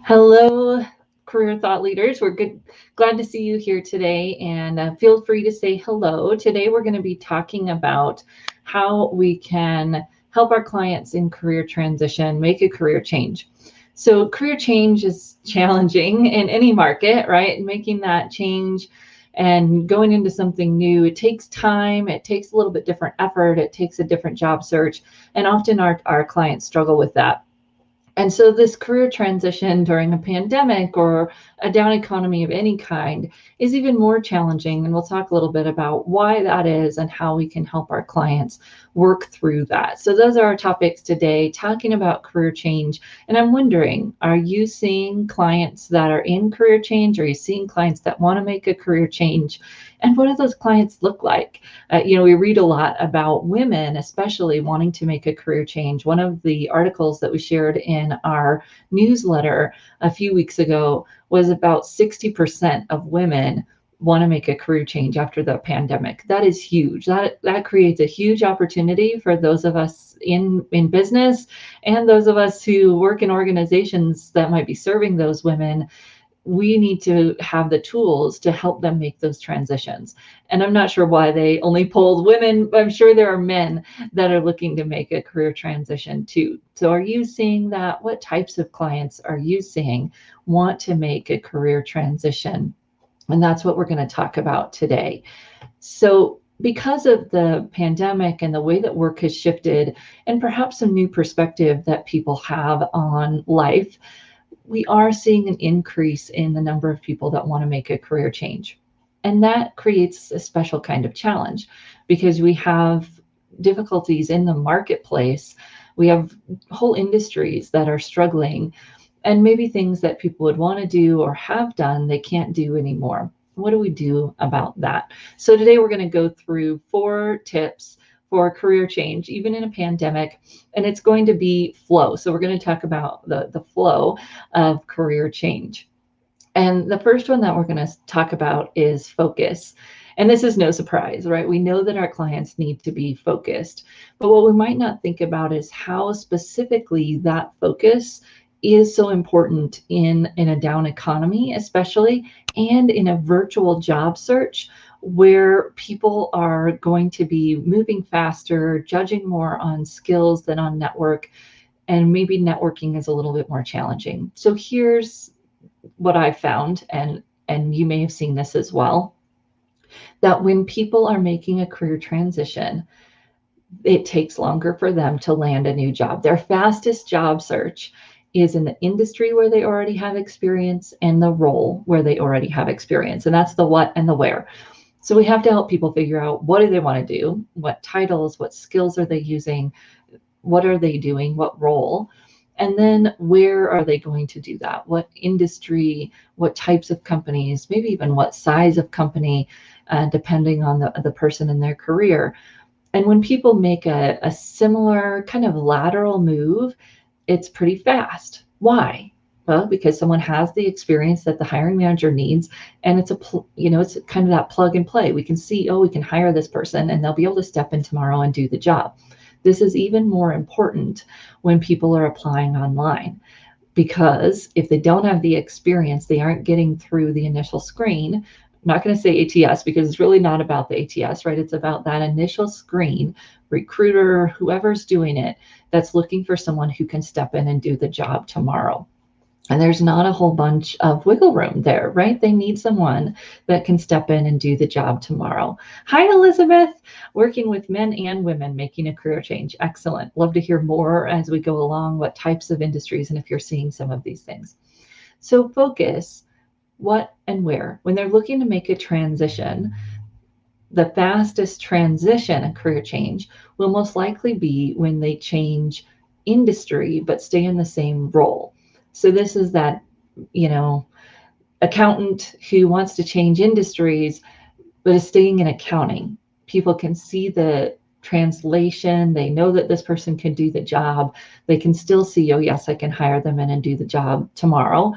Hello, career thought leaders. Glad to see you here today, and feel free to say hello. Today, we're going to be talking about how we can help our clients in career transition make a career change. So, career change is challenging in any market, right? Making that change and going into something new, it takes time, it takes a little bit different effort, it takes a different job search, and often our clients struggle with that. And so this career transition during a pandemic or a down economy of any kind is even more challenging. And we'll talk a little bit about why that is and how we can help our clients work through that. So those are our topics today, talking about career change. And I'm wondering, are you seeing clients that are in career change? Are you seeing clients that want to make a career change? And what do those clients look like? We read a lot about women, especially wanting to make a career change. One of the articles that we shared in our newsletter a few weeks ago was about 60% of women want to make a career change after the pandemic. That is huge. That creates a huge opportunity for those of us in business and those of us who work in organizations that might be serving those women. We need to have the tools to help them make those transitions. And I'm not sure why they only polled women, but I'm sure there are men that are looking to make a career transition too. So are you seeing that? What types of clients are you seeing want to make a career transition? And that's what we're going to talk about today. So because of the pandemic and the way that work has shifted, and perhaps some new perspective that people have on life, we are seeing an increase in the number of people that want to make a career change. And that creates a special kind of challenge because we have difficulties in the marketplace. We have whole industries that are struggling, and maybe things that people would want to do or have done, they can't do anymore. What do we do about that? So today we're going to go through 4 tips for career change, even in a pandemic, and it's going to be flow. So we're going to talk about the flow of career change. And the first one that we're going to talk about is focus. And this is no surprise, right? We know that our clients need to be focused, but what we might not think about is how specifically that focus is so important in a down economy, especially, and in a virtual job search where people are going to be moving faster, judging more on skills than on network, and maybe networking is a little bit more challenging. So here's what I found, and you may have seen this as well, that when people are making a career transition, it takes longer for them to land a new job. Their fastest job search is in the industry where they already have experience and the role where they already have experience. And that's the what and the where. So we have to help people figure out, what do they want to do? What titles, what skills are they using? What are they doing? What role? And then where are they going to do that? What industry, what types of companies, maybe even what size of company, depending on the person in their career. And when people make a similar kind of lateral move, it's pretty fast. Why? Well, because someone has the experience that the hiring manager needs, and it's it's kind of that plug and play. We can see, oh, we can hire this person and they'll be able to step in tomorrow and do the job. This is even more important when people are applying online, because if they don't have the experience, they aren't getting through the initial screen. I'm not going to say ATS because it's really not about the ATS, right? It's about that initial screen, recruiter, whoever's doing it, that's looking for someone who can step in and do the job tomorrow. And there's not a whole bunch of wiggle room there, right? They need someone that can step in and do the job tomorrow. Hi, Elizabeth, working with men and women making a career change. Excellent. Love to hear more as we go along, what types of industries and if you're seeing some of these things. So focus, what and where. When they're looking to make a transition, the fastest transition and career change will most likely be when they change industry but stay in the same role. So this is that, accountant who wants to change industries but is staying in accounting. People can see the translation. They know that this person can do the job. They can still see, oh, yes, I can hire them in and do the job tomorrow.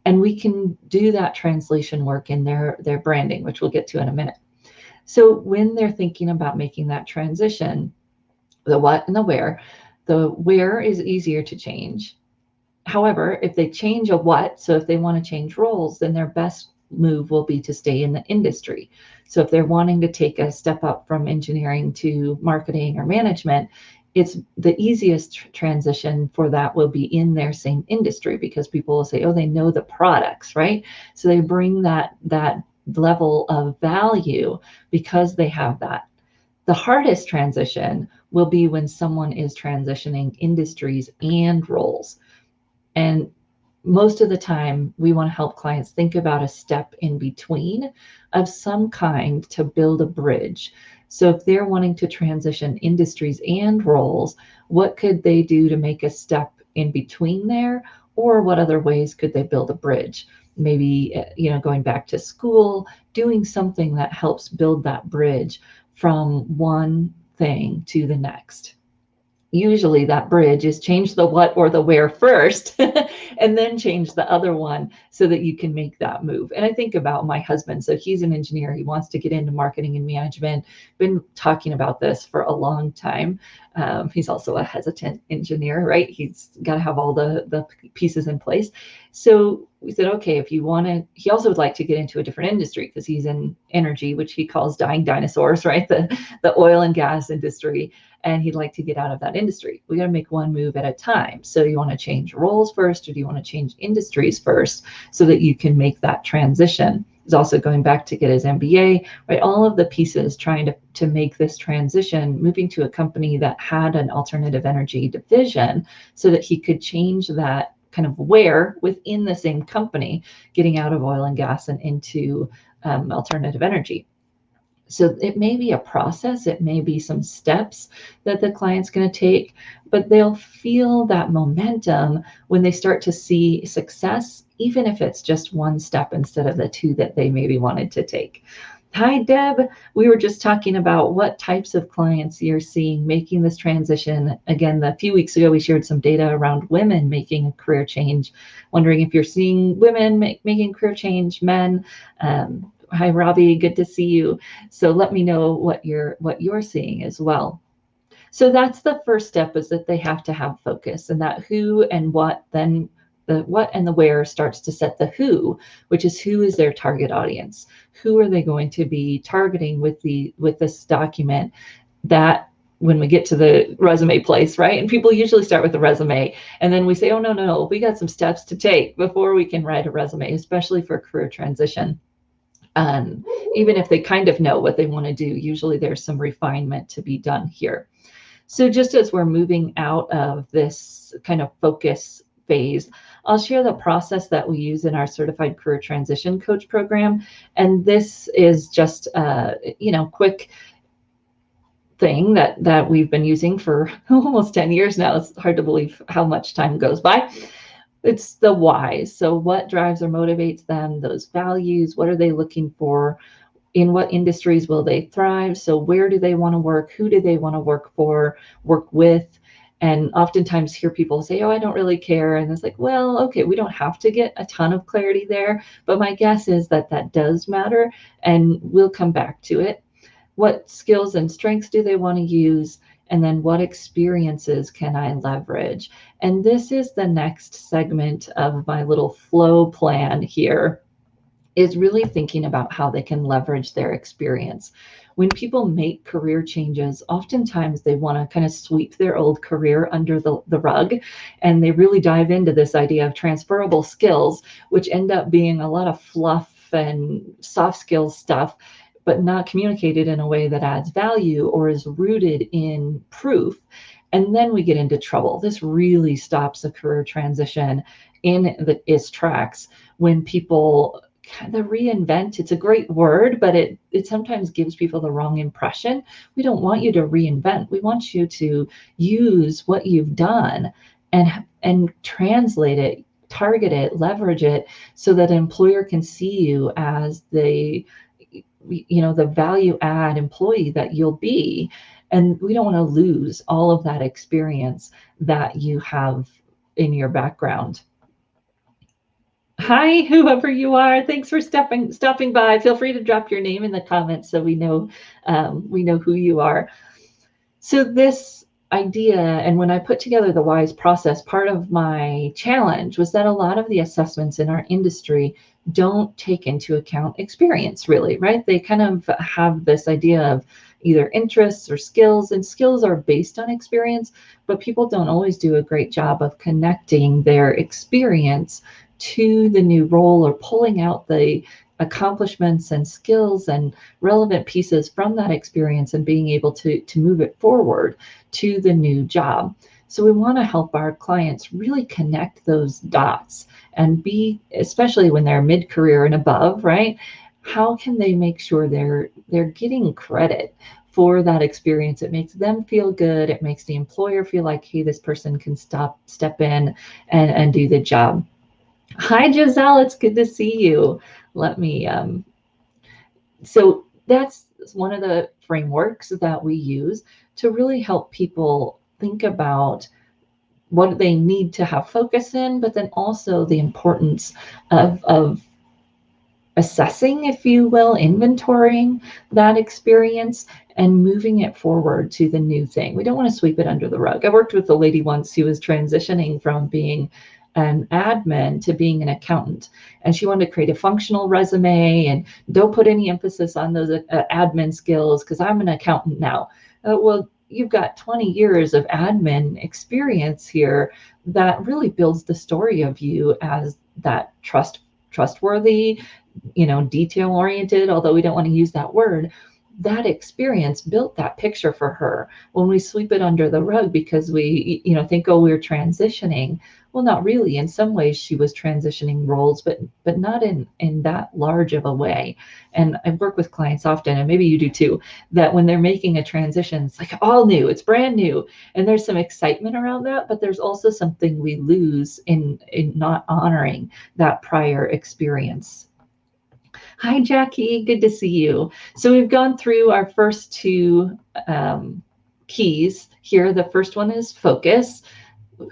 And we can do that translation work in their branding, which we'll get to in a minute. So when they're thinking about making that transition, the what and the where is easier to change. However, if they change a what, so if they want to change roles, then their best move will be to stay in the industry. So if they're wanting to take a step up from engineering to marketing or management, it's the easiest transition for that will be in their same industry, because people will say, oh, they know the products, right? So they bring that level of value because they have that. The hardest transition will be when someone is transitioning industries and roles. And most of the time, we want to help clients think about a step in between of some kind to build a bridge. So if they're wanting to transition industries and roles, what could they do to make a step in between there? Or what other ways could they build a bridge? Maybe, going back to school, doing something that helps build that bridge from one thing to the next. Usually that bridge is change the what or the where first and then change the other one so that you can make that move. And I think about my husband. So he's an engineer. He wants to get into marketing and management. Been talking about this for a long time. He's also a hesitant engineer, right? He's got to have all the pieces in place. So we said, okay, if you want to, he also would like to get into a different industry because he's in energy, which he calls dying dinosaurs, right? The oil and gas industry. And he'd like to get out of that industry. We got to make one move at a time. So you want to change roles first, or do you want to change industries first so that you can make that transition? He's also going back to get his MBA, right? All of the pieces trying to make this transition, moving to a company that had an alternative energy division so that he could change that kind of where within the same company, getting out of oil and gas and into alternative energy. So it may be a process, it may be some steps that the client's going to take, but they'll feel that momentum when they start to see success, even if it's just one step instead of the two that they maybe wanted to take. Hi, Deb. We were just talking about what types of clients you're seeing making this transition. Again, a few weeks ago, we shared some data around women making a career change. Wondering if you're seeing women making career change, men. Hi, Robbie. Good to see you. So let me know what you're seeing as well. So that's the first step, is that they have to have focus, and that who and what, then the what and the where starts to set the who, which is who is their target audience. Who are they going to be targeting with this document? That when we get to the resume place, right? And people usually start with the resume, and then we say, oh, no, we got some steps to take before we can write a resume, especially for career transition. Even if they kind of know what they want to do, usually there's some refinement to be done here. So just as we're moving out of this kind of focus phase, I'll share the process that we use in our Certified Career Transition Coach program. And this is just a quick thing that we've been using for almost 10 years now. It's hard to believe how much time goes by. It's the whys. So what drives or motivates them, those values, what are they looking for? In what industries will they thrive? So where do they want to work? Who do they want to work for, work with? And oftentimes hear people say, oh, I don't really care. And it's like, well, okay, we don't have to get a ton of clarity there. But my guess is that does matter. And we'll come back to it. What skills and strengths do they want to use? And then what experiences can I leverage? And this is the next segment of my little flow plan here, is really thinking about how they can leverage their experience. When people make career changes, oftentimes they want to kind of sweep their old career under the rug, and they really dive into this idea of transferable skills, which end up being a lot of fluff and soft skills stuff, but not communicated in a way that adds value or is rooted in proof. And then we get into trouble. This really stops a career transition in its tracks when people kind of reinvent. It's a great word, but it sometimes gives people the wrong impression. We don't want you to reinvent. We want you to use what you've done and translate it, target it, leverage it, so that an employer can see you as the value add employee that you'll be. And we don't want to lose all of that experience that you have in your background. Hi, whoever you are. Thanks for stopping by. Feel free to drop your name in the comments so we know who you are. So this idea, and when I put together the WISE process, part of my challenge was that a lot of the assessments in our industry don't take into account experience, really, right? They kind of have this idea of either interests or skills, and skills are based on experience, but people don't always do a great job of connecting their experience to the new role, or pulling out the accomplishments and skills and relevant pieces from that experience and being able to move it forward to the new job. So we want to help our clients really connect those dots and be, especially when they're mid-career and above, right? How can they make sure they're getting credit for that experience? It makes them feel good. It makes the employer feel like, hey, this person can step in and do the job. Hi, Giselle. It's good to see you. Let me, so that's one of the frameworks that we use to really help people think about what they need to have focus in, but then also the importance of assessing, if you will, inventorying that experience and moving it forward to the new thing. We don't want to sweep it under the rug. I worked with a lady once who was transitioning from being an admin to being an accountant, and she wanted to create a functional resume and don't put any emphasis on those admin skills because I'm an accountant now. Well, you've got 20 years of admin experience here that really builds the story of you as that trustworthy, detail oriented, although we don't want to use that word. That experience built that picture for her. When we sweep it under the rug because we, think, oh, we're transitioning. Well, not really. In some ways she was transitioning roles, but not in that large of a way. And I work with clients often, and maybe you do too, that when they're making a transition, it's like all new, it's brand new. And there's some excitement around that, but there's also something we lose in not honoring that prior experience. Hi, Jackie. Good to see you. So we've gone through our first two keys here. The first one is focus,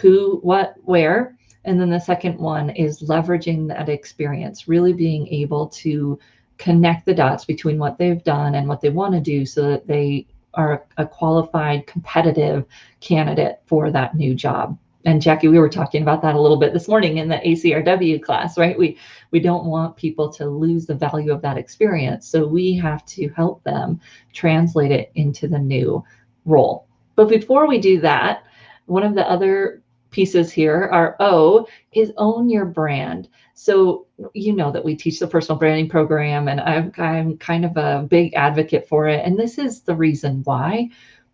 who, what, where. And then the second one is leveraging that experience, really being able to connect the dots between what they've done and what they want to do so that they are a qualified, competitive candidate for that new job. And Jackie, we were talking about that a little bit this morning in the ACRW class, right? We don't want people to lose the value of that experience. So we have to help them translate it into the new role. But before we do that, one of the other pieces here, our O, is own your brand. So you know that we teach the personal branding program, and I'm kind of a big advocate for it. And this is the reason why,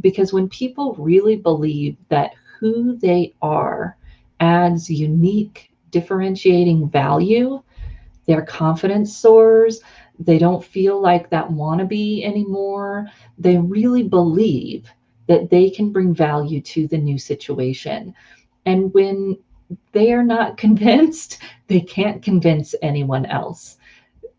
because when people really believe that who they are adds unique differentiating value, their confidence soars. They don't feel like that wannabe anymore. They really believe that they can bring value to the new situation. And when they are not convinced, they can't convince anyone else.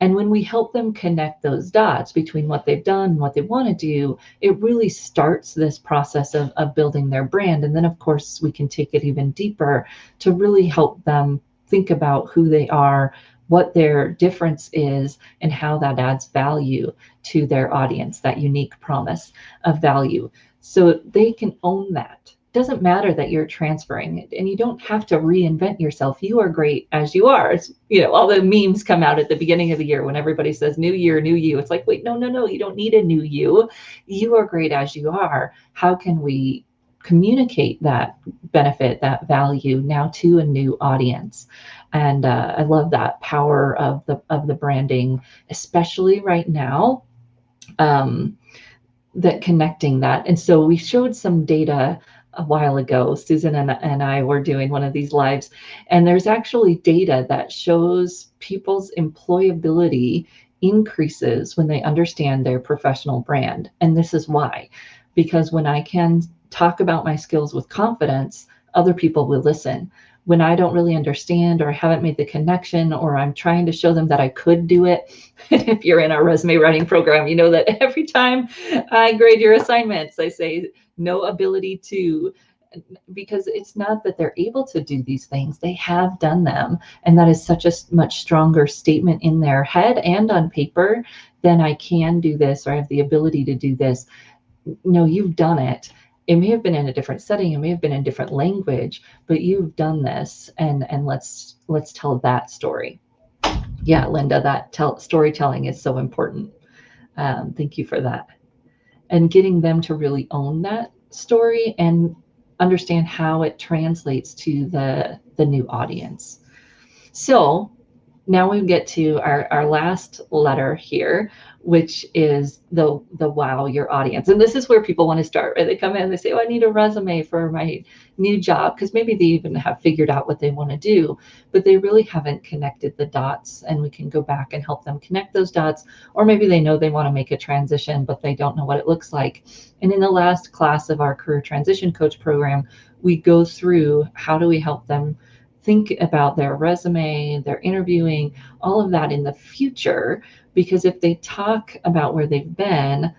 And when we help them connect those dots between what they've done and what they want to do, it really starts this process of building their brand. And then, of course, we can take it even deeper to really help them think about who they are, what their difference is, and how that adds value to their audience, that unique promise of value. So they can own that. Doesn't matter that you're transferring it, and you don't have to reinvent yourself. You are great as you are. It's, all the memes come out at the beginning of the year when everybody says new year, new you. It's like, wait, no, you don't need a new you. You are great as you are. How can we communicate that benefit, that value now to a new audience? And I love that power of the branding, especially right now. That connecting that. And so we showed some data a while ago. Susan and I were doing one of these lives, and there's actually data that shows people's employability increases when they understand their professional brand. And this is why, because when I can talk about my skills with confidence, other people will listen. When I don't really understand, or I haven't made the connection, or I'm trying to show them that I could do it. If you're in our resume writing program, you know that every time I grade your assignments, I say no ability to, because it's not that they're able to do these things, they have done them. And that is such a much stronger statement in their head and on paper than I can do this, or I have the ability to do this. No, you've done it. it may have been in a different setting, it may have been in a different language, but you've done this, and let's tell that story. Yeah, Linda, that storytelling is so important. Thank you for that. And getting them to really own that story and understand how it translates to the new audience. So now we get to our last letter here, which is the wow your audience. And this is where people want to start, right? They come in and they say, oh, I need a resume for my new job, because maybe they even have figured out what they want to do, but they really haven't connected the dots, and we can go back and help them connect those dots. Or maybe they know they want to make a transition, but they don't know what it looks like. And in the last class of our career transition coach program, we go through how do we help them think about their resume, their interviewing, all of that in the future, because if they talk about where they've been,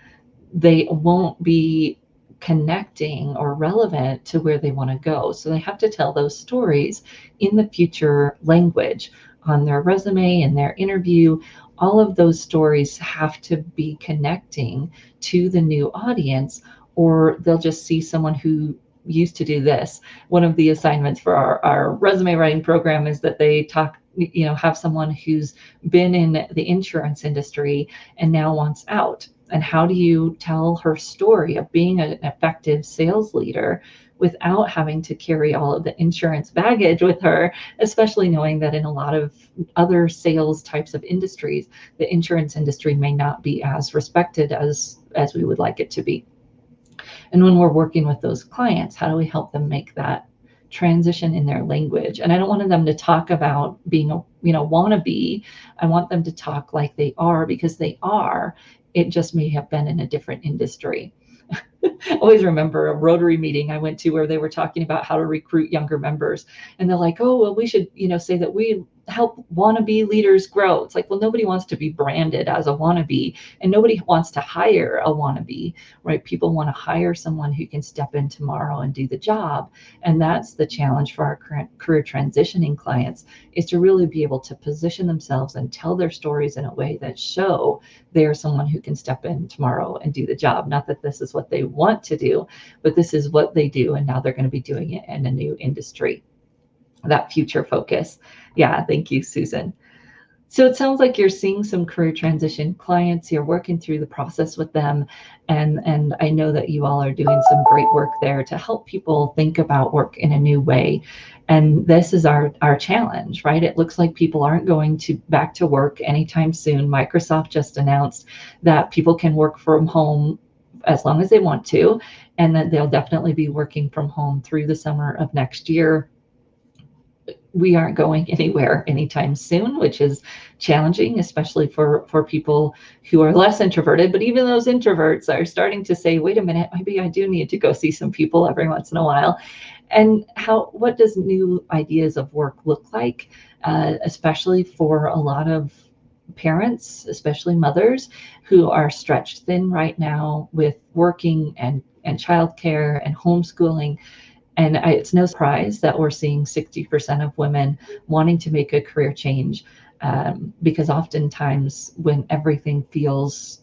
they won't be connecting or relevant to where they want to go. So they have to tell those stories in the future language on their resume and their interview. All of those stories have to be connecting to the new audience, or they'll just see someone who used to do this. One of the assignments for our resume writing program is that they have someone who's been in the insurance industry and now wants out. And how do you tell her story of being an effective sales leader without having to carry all of the insurance baggage with her, especially knowing that in a lot of other sales types of industries, the insurance industry may not be as respected as we would like it to be. And when we're working with those clients, how do we help them make that transition in their language? And I don't want them to talk about being a wannabe. I want them to talk like they are, because they are. It just may have been in a different industry. I always remember a Rotary meeting I went to where they were talking about how to recruit younger members. And they're like, oh, well, we should, say that we help wannabe leaders grow. It's like, well, nobody wants to be branded as a wannabe, and nobody wants to hire a wannabe, right? People want to hire someone who can step in tomorrow and do the job. And that's the challenge for our current career transitioning clients, is to really be able to position themselves and tell their stories in a way that show they're someone who can step in tomorrow and do the job. Not that this is what they want to do, but this is what they do, and now they're going to be doing it in a new industry. That future focus. Yeah, thank you, Susan. So it sounds like you're seeing some career transition clients. You're working through the process with them, and I know that you all are doing some great work there to help people think about work in a new way. And this is our challenge, right? It looks like people aren't going back to work anytime soon. Microsoft just announced that people can work from home as long as they want to, and that they'll definitely be working from home through the summer of next year. We aren't going anywhere anytime soon, which is challenging, especially for people who are less introverted. But even those introverts are starting to say, wait a minute, maybe I do need to go see some people every once in a while. And what does new ideas of work look like, especially for a lot of parents, especially mothers, who are stretched thin right now with working and childcare and homeschooling. And it's no surprise that we're seeing 60% of women wanting to make a career change, because oftentimes when everything feels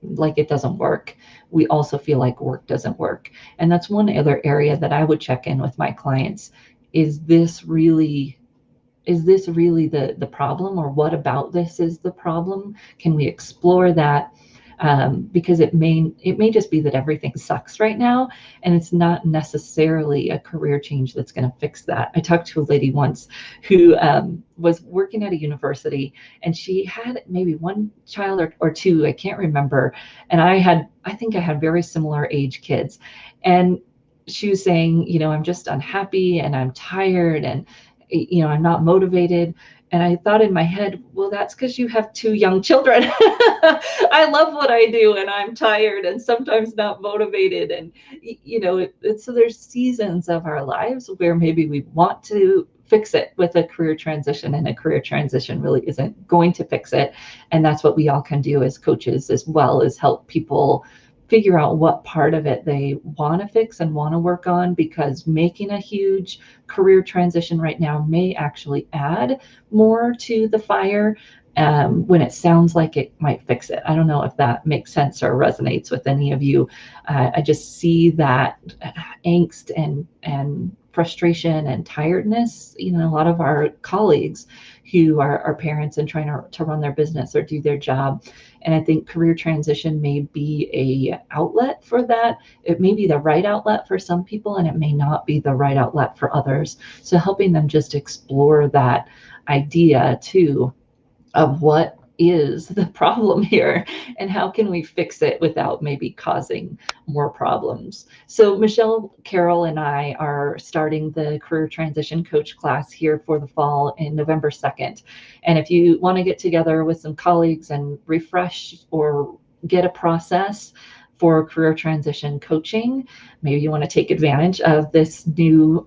like it doesn't work, we also feel like work doesn't work. And that's one other area that I would check in with my clients. Is this really the problem, or what about this is the problem? Can we explore that? Because it may just be that everything sucks right now, and it's not necessarily a career change that's going to fix that. I talked to a lady once who was working at a university, and she had maybe one child or two, I can't remember. And I think I had very similar age kids. And she was saying, I'm just unhappy and I'm tired and I'm not motivated. And I thought in my head, well, that's because you have two young children. I love what I do, and I'm tired and sometimes not motivated. And, so there's seasons of our lives where maybe we want to fix it with a career transition, and a career transition really isn't going to fix it. And that's what we all can do as coaches, as well as help people figure out what part of it they want to fix and want to work on, because making a huge career transition right now may actually add more to the fire. when it sounds like it might fix it. I don't know if that makes sense or resonates with any of you. I just see that angst and frustration and tiredness. You know, a lot of our colleagues who are parents and trying to run their business or do their job. And I think career transition may be a outlet for that. It may be the right outlet for some people, and it may not be the right outlet for others. So helping them just explore that idea too of what is the problem here and how can we fix it without maybe causing more problems. So Michelle, Carol, and I are starting the career transition coach class here for the fall in November 2nd. And if you want to get together with some colleagues and refresh or get a process for career transition coaching, maybe you want to take advantage of this new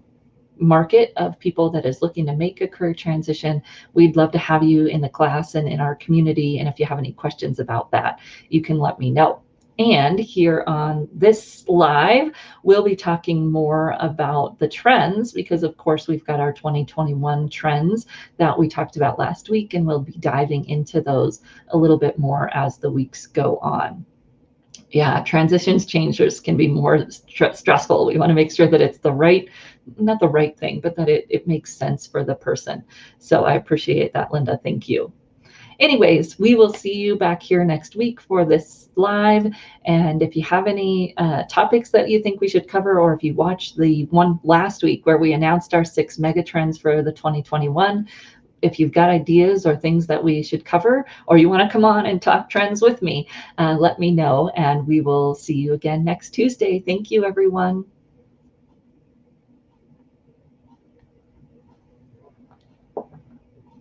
market of people that is looking to make a career transition, we'd love to have you in the class and in our community. And if you have any questions about that, you can let me know. And here on this live, we'll be talking more about the trends because, of course, we've got our 2021 trends that we talked about last week, and we'll be diving into those a little bit more as the weeks go on. Yeah, transitions changes can be more stressful. We want to make sure that it's the right, not the right thing, but that it makes sense for the person. So I appreciate that, Linda. Thank you. Anyways, we will see you back here next week for this live. And if you have any topics that you think we should cover, or if you watched the one last week where we announced our 6 mega trends for the 2021, if you've got ideas or things that we should cover, or you want to come on and talk trends with me, let me know, and we will see you again next Tuesday. Thank you, everyone.